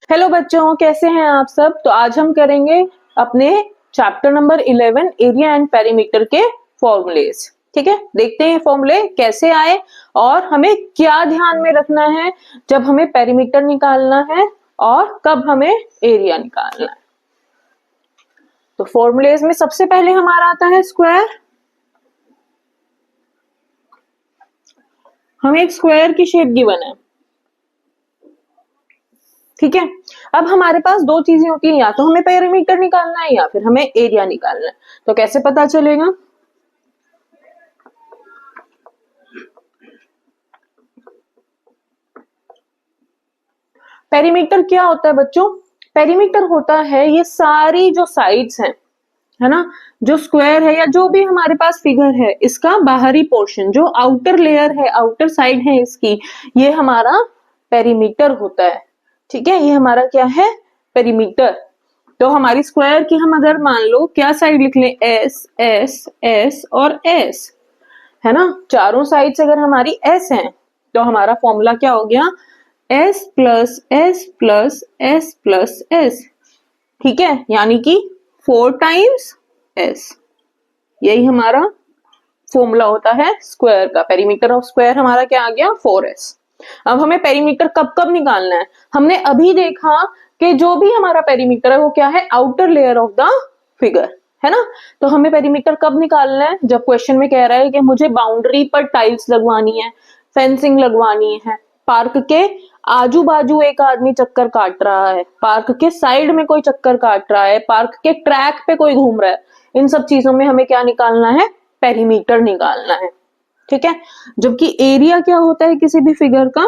Hello बच्चों, कैसे हैं आप सब। तो आज हम करेंगे अपने chapter number 11 area and perimeter के फॉर्मूलेज। ठीक है, देखते हैं फॉर्मूले कैसे आए और हमें क्या ध्यान में रखना है जब हमें पेरीमीटर निकालना है और कब हमें एरिया निकालना है। तो फॉर्मूलेज में सबसे पहले हमारा आता है स्क्वायर। हमें एक स्क्वायर की शेप गिवन है, ठीक है। अब हमारे पास दो चीजें होती है, या तो हमें पेरीमीटर निकालना है या फिर हमें एरिया निकालना है। तो कैसे पता चलेगा? पेरीमीटर क्या होता है बच्चों? पेरीमीटर होता है ये सारी जो साइड्स हैं, है ना, जो स्क्वायर है या जो भी हमारे पास फिगर है, इसका बाहरी पोर्शन, जो आउटर लेयर है, आउटर साइड है इसकी, ये हमारा पेरीमीटर होता है। ठीक है, ये हमारा क्या है? पेरीमीटर। तो हमारी स्क्वायर की हम अगर मान लो क्या साइड लिख लें, एस एस एस और एस, है ना, चारों साइड से अगर हमारी एस है तो हमारा फॉर्मूला क्या हो गया? S plus S plus S plus S. ठीक है, यानी कि 4 टाइम्स एस, यही हमारा फॉर्मूला होता है स्क्वायर का। पेरीमीटर ऑफ स्क्वायर हमारा क्या आ गया? 4s। अब हमें पेरीमीटर कब कब निकालना है? हमने अभी देखा कि जो भी हमारा पेरीमीटर है वो क्या है? Outer layer of the figure, है ना। तो हमें पेरीमीटर कब निकालना है? जब क्वेश्चन में कह रहा है कि मुझे बाउंड्री पर टाइल्स लगवानी है, फेंसिंग लगवानी है, पार्क के आजू बाजू एक आदमी चक्कर काट रहा है, पार्क के साइड में कोई चक्कर काट रहा है, पार्क के ट्रैक पे कोई घूम रहा है, इन सब चीजों में हमें क्या निकालना है? पेरीमीटर निकालना है। ठीक है, जबकि एरिया क्या होता है किसी भी फिगर का?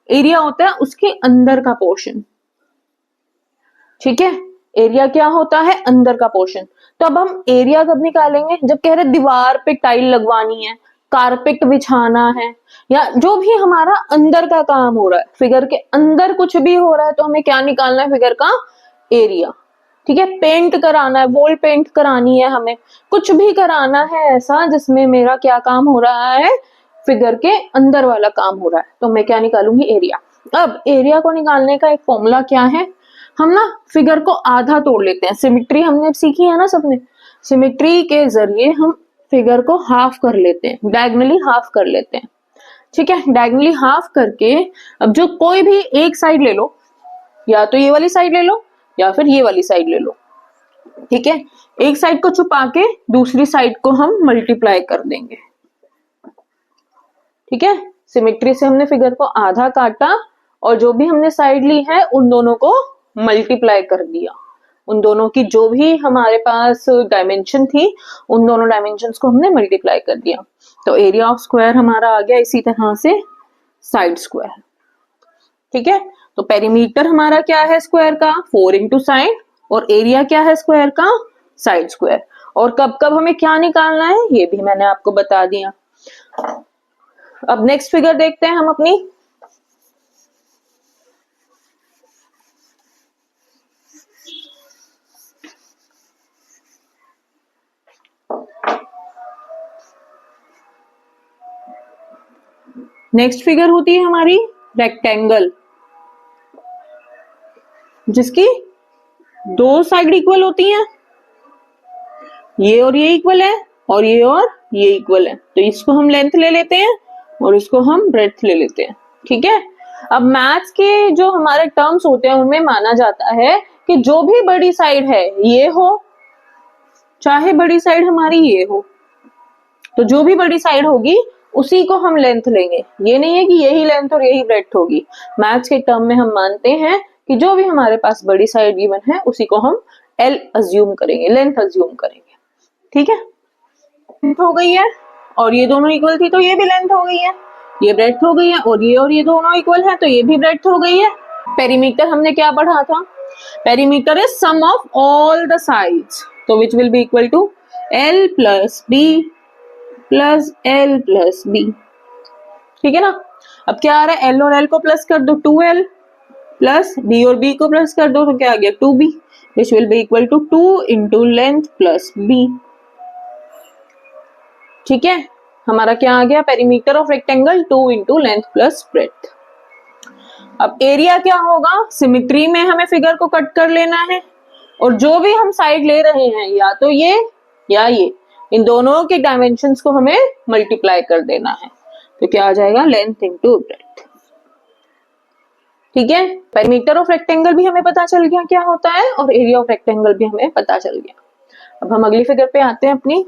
एरिया होता है उसके अंदर का पोर्शन। ठीक है, एरिया क्या होता है? अंदर का पोर्शन। तो अब हम एरिया कब निकालेंगे? जब कह रहे दीवार पे टाइल लगवानी है, कारपेट बिछाना है, या जो भी हमारा अंदर का काम हो रहा है, फिगर के अंदर कुछ भी हो रहा है, तो हमें क्या निकालना है? फिगर का एरिया। ठीक है, पेंट कराना है, वॉल पेंट करानी है, हमें कुछ भी कराना है ऐसा जिसमें मेरा क्या काम हो रहा है? फिगर के अंदर वाला काम हो रहा है, तो मैं क्या निकालूंगी? एरिया। अब एरिया को निकालने का एक फॉर्मूला क्या है? हम ना फिगर को आधा तोड़ लेते हैं। सिमेट्री हमने सीखी है ना सबने, सिमेट्री के जरिए हम फिगर को हाफ कर लेते हैं, डायगोनली हाफ कर लेते हैं। ठीक है, डायगोनली हाफ करके अब जो कोई भी एक साइड ले लो, या तो ये वाली साइड ले लो या फिर ये वाली साइड ले लो। ठीक है, एक साइड को छुपा के दूसरी साइड को हम मल्टीप्लाई कर देंगे। ठीक है, सिमेट्री से हमने फिगर को आधा काटा और जो भी हमने साइड ली है उन दोनों को मल्टीप्लाई कर दिया। उन दोनों की जो भी हमारे पास डायमेंशन थी, उन दोनों डायमेंशंस को हमने मल्टीप्लाई कर दिया। तो एरिया ऑफ स्क्वायर हमारा आ गया इसी तरह से साइड स्क्वायर। ठीक है, तो पेरीमीटर हमारा क्या है स्क्वायर का? 4 इंटू साइड, और एरिया क्या है स्क्वायर का? Side square. और कब कब हमें क्या निकालना है ये भी मैंने आपको बता दिया। अब नेक्स्ट फिगर देखते हैं हम अपनी। नेक्स्ट फिगर होती है हमारी रेक्टेंगल, जिसकी दो साइड इक्वल होती हैं, ये और ये इक्वल है और ये इक्वल है। तो इसको हम लेंथ ले लेते हैं और इसको हम ब्रेड्थ ले लेते हैं। ठीक है, अब मैथ्स के जो हमारे टर्म्स होते हैं उनमें माना जाता है कि जो भी बड़ी साइड है ये हो, चाहे बड़ी साइड हमारी ये हो, तो जो भी बड़ी साइड होगी उसी को हम लेंथ लेंगे। ये नहीं है कि यही लेंथ और यही ब्रेड्थ होगी। मैथ्स के टर्म में हम मानते हैं कि जो भी हमारे पास बड़ी साइड गिवन है उसी को हम एल अज्यूम करेंगे, लेंथ अज्यूम करेंगे। ठीक है, लेंथ हो गई है और ये दोनों इक्वल थी तो ये भी लेंथ हो गई है, ये ब्रेड्थ हो गई है, और ये दोनों इक्वल है तो ये भी ब्रेड्थ हो गई है। पेरीमीटर हमने क्या पढ़ा था? Perimeter is sum of all the sides, तो which will be equal to L plus B plus L plus B. ठीक है ना। अब क्या आ रहा है? एल और एल को प्लस कर दो 2l, प्लस बी और बी को प्लस कर दो तो क्या आ गया? 2b, which will be equal to 2 into length plus b। ठीक है, हमारा क्या आ गया? Perimeter of rectangle 2 into length plus breadth. अब एरिया क्या होगा, सिमिट्री में हमें फिगर को कट कर लेना है और जो भी हम साइड ले रहे हैं या तो ये या ये, इन दोनों के डायमेंशंस को हमें मल्टीप्लाई कर देना है। तो क्या आ जाएगा, लेंथ इंटू ब्रेड्थ। ठीक है, पेरीमीटर ऑफ रेक्टेंगल भी हमें पता चल गया क्या होता है और एरिया ऑफ रेक्टेंगल भी हमें पता चल गया। अब हम अगली फिगर पे आते हैं अपनी।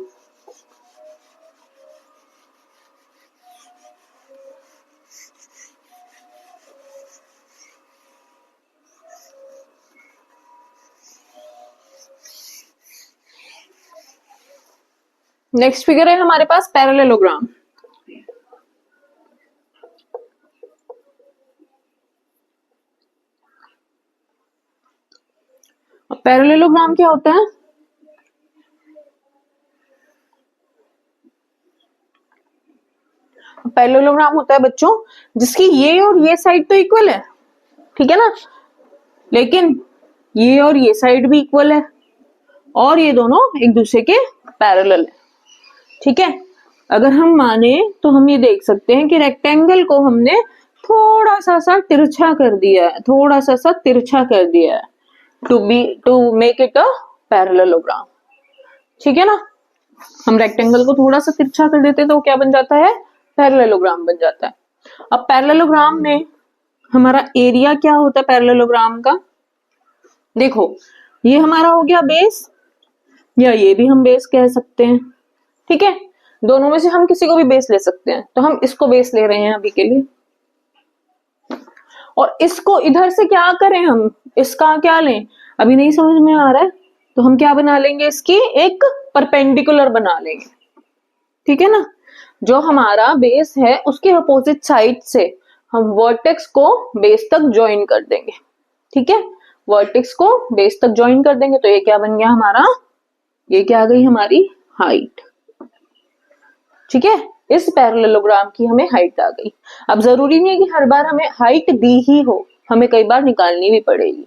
नेक्स्ट फिगर है हमारे पास पैरेललोग्राम। पैरेललोग्राम क्या होता है, पैरेललोग्राम होता है बच्चों जिसकी ये और ये साइड तो इक्वल है, ठीक है ना, लेकिन ये और ये साइड भी इक्वल है और ये दोनों एक दूसरे के पैरेलल है। ठीक है, अगर हम माने तो हम ये देख सकते हैं कि रेक्टेंगल को हमने थोड़ा सा तिरछा कर दिया है, थोड़ा सा तिरछा कर दिया है to make it a parallelogram. ठीक है ना, हम रेक्टेंगल को थोड़ा सा तिरछा कर देते तो क्या बन जाता है, पैरेललोग्राम बन जाता है। अब पैरेललोग्राम में हमारा एरिया क्या होता है पैरेललोग्राम का, देखो ये हमारा हो गया बेस, या ये भी हम बेस कह सकते हैं। ठीक है, दोनों में से हम किसी को भी बेस ले सकते हैं, तो हम इसको बेस ले रहे हैं अभी के लिए। और इसको इधर से क्या करें, हम इसका क्या लें अभी नहीं समझ में आ रहा है, तो हम क्या बना लेंगे, इसकी एक परपेंडिकुलर बना लेंगे। ठीक है ना, जो हमारा बेस है उसके अपोजिट साइड से हम वर्टेक्स को बेस तक ज्वाइन कर देंगे। ठीक है, वर्टेक्स को बेस तक ज्वाइन कर देंगे, तो ये क्या बन गया हमारा, ये क्या आ गई हमारी हाइट। ठीक है, इस पैरेललोग्राम की हमें हाइट आ गई। अब जरूरी नहीं है कि हर बार हमें हाइट दी ही हो, हमें कई बार निकालनी भी पड़ेगी।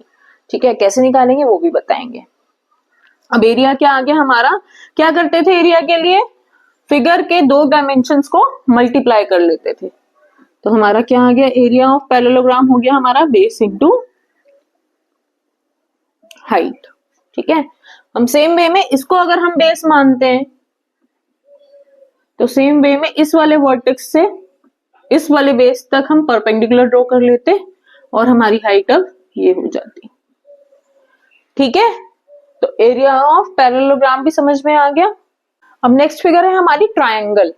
ठीक है, कैसे निकालेंगे वो भी बताएंगे। अब एरिया क्या आ गया हमारा, क्या करते थे एरिया के लिए, फिगर के दो डायमेंशंस को मल्टीप्लाई कर लेते थे। तो हमारा क्या आ गया, एरिया ऑफ पैरेललोग्राम हो गया हमारा बेस इंटू हाइट। ठीक है, हम सेम वे में इसको अगर हम बेस मानते हैं तो सेम वे में इस वाले वर्टेक्स से इस वाले बेस तक हम परपेंडिकुलर ड्रॉ कर लेते और हमारी हाइट अब ये हो जाती। ठीक है, तो एरिया ऑफ पैरेललोग्राम भी समझ में आ गया। अब नेक्स्ट फिगर है हमारी ट्रायंगल।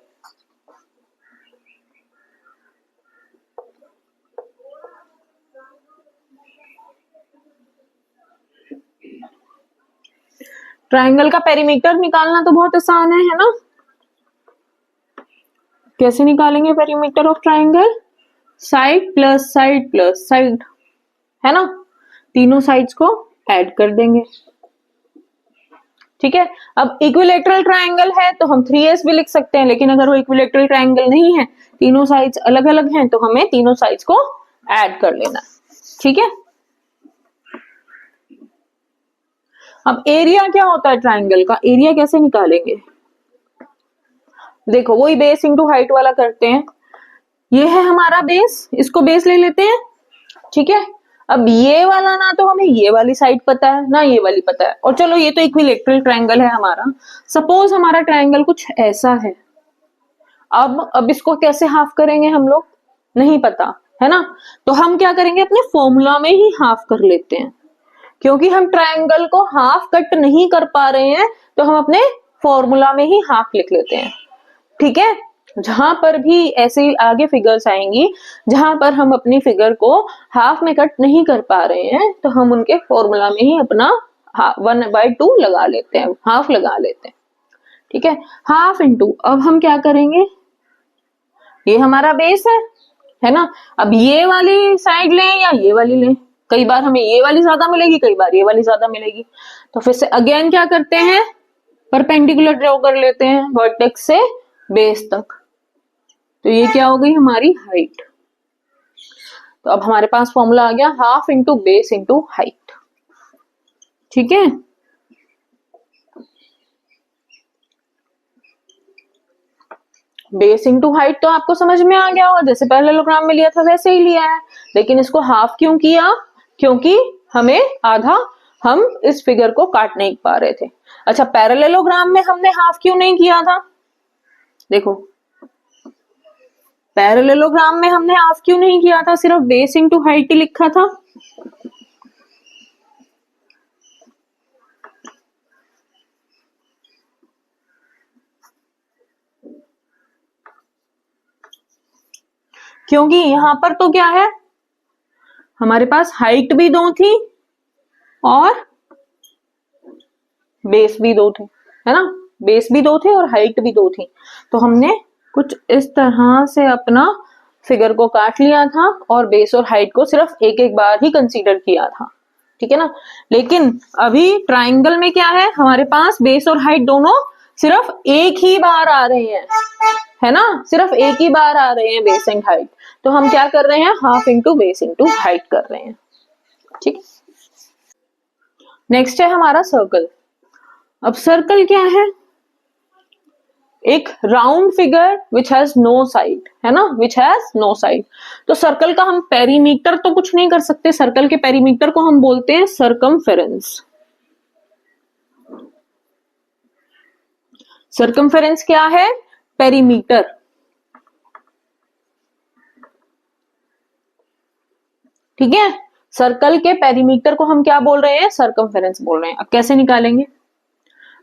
ट्रायंगल का पेरीमीटर निकालना तो बहुत आसान है ना, कैसे निकालेंगे perimeter of triangle, side plus side plus side, है ना, तीनों साइड्स को ऐड कर देंगे। ठीक है, अब इक्विलेटरल ट्रायंगल है तो हम 3s भी लिख सकते हैं, लेकिन अगर वो इक्विलेटरल ट्रायंगल नहीं है, तीनों साइड्स अलग अलग हैं, तो हमें तीनों साइड्स को ऐड कर लेना। ठीक है, अब एरिया क्या होता है ट्रायंगल का, एरिया कैसे निकालेंगे, देखो वही बेस इंटू हाइट वाला करते हैं। ये है हमारा बेस, इसको बेस ले लेते हैं। ठीक है, अब ये वाला ना तो हमें ये वाली साइड पता है ना ये वाली पता है, और चलो ये तो इक्विलेटरल ट्रायंगल है हमारा। सपोज हमारा ट्रायंगल कुछ ऐसा है, अब इसको कैसे हाफ करेंगे हम लोग, नहीं पता है ना, तो हम क्या करेंगे, अपने फॉर्मूला में ही हाफ कर लेते हैं। क्योंकि हम ट्रायंगल को हाफ कट नहीं कर पा रहे हैं तो हम अपने फॉर्मूला में ही हाफ लिख लेते हैं। ठीक है, जहां पर भी ऐसे आगे फिगर्स आएंगी जहां पर हम अपनी फिगर को हाफ में कट नहीं कर पा रहे हैं, तो हम उनके फॉर्मूला में ही अपना 1/2 लगा लेते हैं, हाफ लगा लेते हैं। ठीक है, हाफ इंटू, अब हम क्या करेंगे, ये हमारा बेस है ना, अब ये वाली साइड लें या ये वाली लें, कई बार हमें ये वाली ज्यादा मिलेगी, कई बार ये वाली ज्यादा मिलेगी, तो फिर से अगेन क्या करते हैं, परपेंडिकुलर ड्रॉ कर लेते हैं वर्टेक्स से बेस तक। तो ये क्या हो गई हमारी हाइट। तो अब हमारे पास फॉर्मूला आ गया half into base into height. ठीक है, बेस इंटू हाइट तो आपको समझ में आ गया होगा, जैसे पैरेललोग्राम में लिया था वैसे ही लिया है, लेकिन इसको हाफ क्यों किया? क्योंकि हमें आधा, हम इस फिगर को काट नहीं पा रहे थे। अच्छा, पैरेललोग्राम में हमने हाफ क्यों नहीं किया था? देखो, पैरेललोग्राम में हमने हाफ क्यों नहीं किया था, सिर्फ बेस इंटू हाइट ही लिखा था। क्योंकि यहां पर तो क्या है, हमारे पास हाइट भी दो थी और बेस भी दो थे, है ना, बेस भी दो थे और हाइट भी दो थी। तो हमने कुछ इस तरह से अपना फिगर को काट लिया था और बेस और हाइट को सिर्फ एक एक बार ही कंसीडर किया था, ठीक है ना। लेकिन अभी ट्राइंगल में क्या है, हमारे पास बेस और हाइट दोनों सिर्फ एक ही बार आ रहे हैं, है ना, सिर्फ एक ही बार आ रहे हैं बेस एंड हाइट। तो हम क्या कर रहे हैं, half into base into height कर रहे हैं, ठीक है। नेक्स्ट है हमारा सर्कल। अब सर्कल क्या है, एक round figure which has no side, है ना, विच हैज नो साइड। तो सर्कल का हम पेरीमीटर तो कुछ नहीं कर सकते, सर्कल के पेरीमीटर को हम बोलते हैं सर्कमफेरेंस। सर्कमफेरेंस क्या है, पेरीमीटर, ठीक है। सर्कल के पेरीमीटर को हम क्या बोल रहे हैं, सर्कमफेरेंस बोल रहे हैं। अब कैसे निकालेंगे,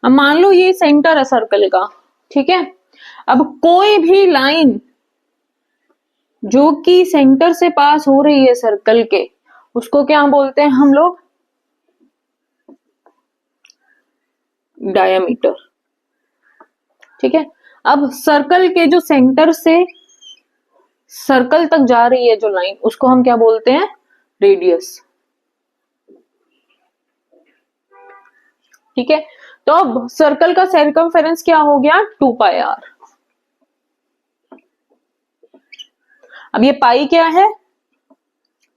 अब मान लो ये सेंटर है सर्कल का, ठीक है। अब कोई भी लाइन जो कि सेंटर से पास हो रही है सर्कल के, उसको क्या बोलते हैं हम लोग, डायामीटर, ठीक है। अब सर्कल के जो सेंटर से सर्कल तक जा रही है जो लाइन, उसको हम क्या बोलते हैं, रेडियस, ठीक है। तो अब सर्कल का सर्कमफेरेंस क्या हो गया, 2πr। अब ये पाई क्या है,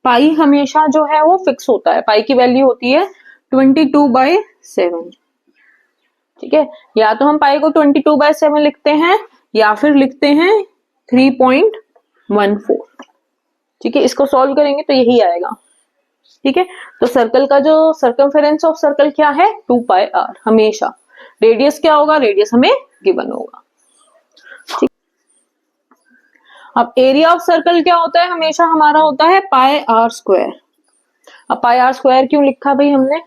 पाई हमेशा जो है वो फिक्स होता है, पाई की वैल्यू होती है 22/7, ठीक है। या तो हम पाई को 22/7 लिखते हैं या फिर लिखते हैं 3.14, ठीक है। इसको सॉल्व करेंगे तो यही आएगा, ठीक है। तो सर्कल का जो सर्कमफेरेंस ऑफ सर्कल क्या है, 2πr हमेशा। रेडियस क्या होगा, रेडियस हमें गिवन होगा, ठीक। अब एरिया ऑफ सर्कल क्या होता है, हमेशा हमारा होता है πr²। अब πr² क्यों लिखा भाई हमने,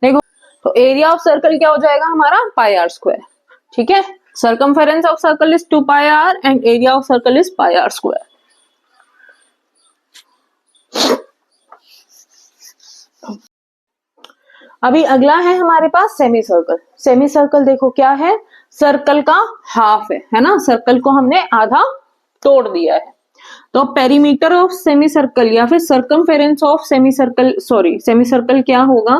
देखो, तो एरिया ऑफ सर्कल क्या हो जाएगा हमारा, πr², ठीक है। Circumference of circle is 2πr and area of circle is πr²। अभी अगला है हमारे पास सेमी सर्कल। सेमी सर्कल देखो क्या है, सर्कल का हाफ है ना, सर्कल को हमने आधा तोड़ दिया है। तो पेरीमीटर ऑफ सेमी सर्कल या फिर circumference of semi circle, sorry semi circle क्या होगा,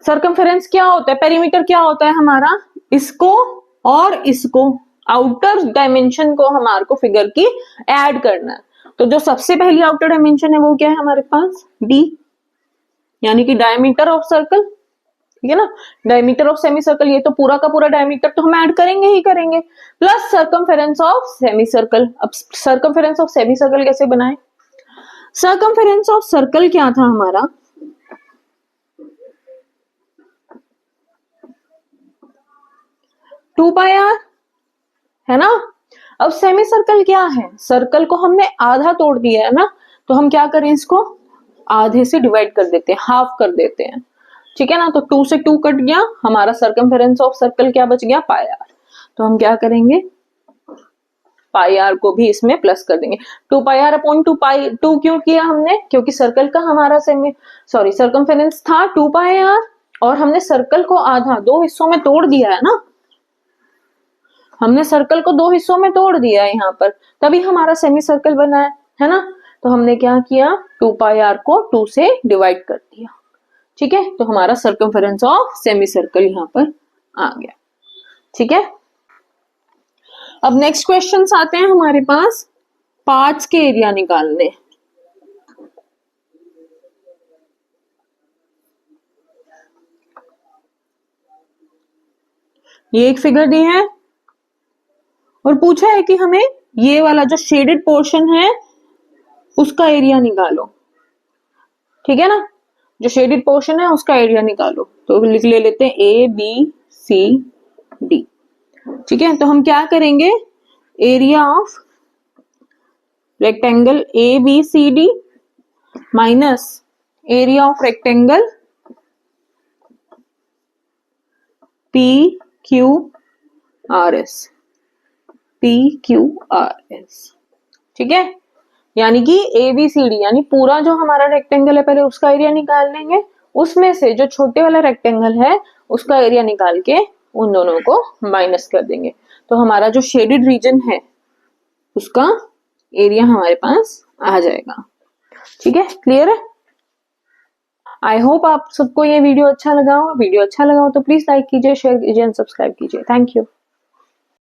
सर्कमफेरेंस क्या होता है, पेरीमीटर क्या होता है हमारा, इसको और इसको, आउटर डायमेंशन को हमारे को फिगर की ऐड करना है। तो जो सबसे पहली आउटर डायमेंशन है वो क्या है हमारे पास, d, यानी कि डायमीटर ऑफ सर्कल, ठीक है ना। डायमीटर ऑफ सेमी सर्कल, ये तो पूरा का पूरा डायमीटर तो हम ऐड करेंगे ही करेंगे, plus circumference of semi circle. अब सर्कमफेरेंस ऑफ सेमी सर्कल कैसे बनाए, सर्कमफेरेंस ऑफ सर्कल क्या था हमारा, टू पाई आर, है ना। अब सेमी सर्कल क्या है, सर्कल को हमने आधा तोड़ दिया है ना, तो हम क्या करें, इसको आधे से डिवाइड कर देते हैं, हाफ कर देते हैं, ठीक है ना। तो 2 से 2 कट गया, हमारा सर्कमफेरेंस ऑफ सर्कल क्या बच गया, पाई आर। तो हम क्या करेंगे, पाई आर को भी इसमें प्लस कर देंगे। 2πr अपॉन 2 क्यों किया हमने, क्योंकि सर्कल का हमारा सर्कमफेरेंस था 2πr और हमने सर्कल को आधा, 2 हिस्सों में तोड़ दिया है ना, हमने सर्कल को 2 हिस्सों में तोड़ दिया है यहाँ पर, तभी हमारा सेमी सर्कल बना है ना। तो हमने क्या किया, 2πr को 2 से डिवाइड कर दिया, ठीक है। तो हमारा सर्कमफेरेंस ऑफ सेमी सर्कल यहाँ पर आ गया, ठीक है। अब नेक्स्ट क्वेश्चन आते हैं हमारे पास पार्ट्स के एरिया निकालने। ये एक फिगर दी है और पूछा है कि हमें ये वाला जो शेडेड पोर्शन है उसका एरिया निकालो, ठीक है ना। जो शेडेड पोर्शन है उसका एरिया निकालो, तो लिख लेते हैं ए बी सी डी, ठीक है। तो हम क्या करेंगे, area of rectangle A B C D minus area of rectangle P Q R S, P Q R S, ठीक है। यानी कि ए बी सी डी यानी पूरा जो हमारा रेक्टेंगल है पहले उसका एरिया निकाल लेंगे, उसमें से जो छोटे वाला रेक्टेंगल है उसका एरिया निकाल के उन दोनों को माइनस कर देंगे, तो हमारा जो शेडेड रीजन है उसका एरिया हमारे पास आ जाएगा, ठीक है। क्लियर है। आई होप आप सबको ये वीडियो अच्छा लगा हो। वीडियो अच्छा लगा हो तो प्लीज लाइक कीजिए, शेयर कीजिए एंड सब्सक्राइब कीजिए। Thank you.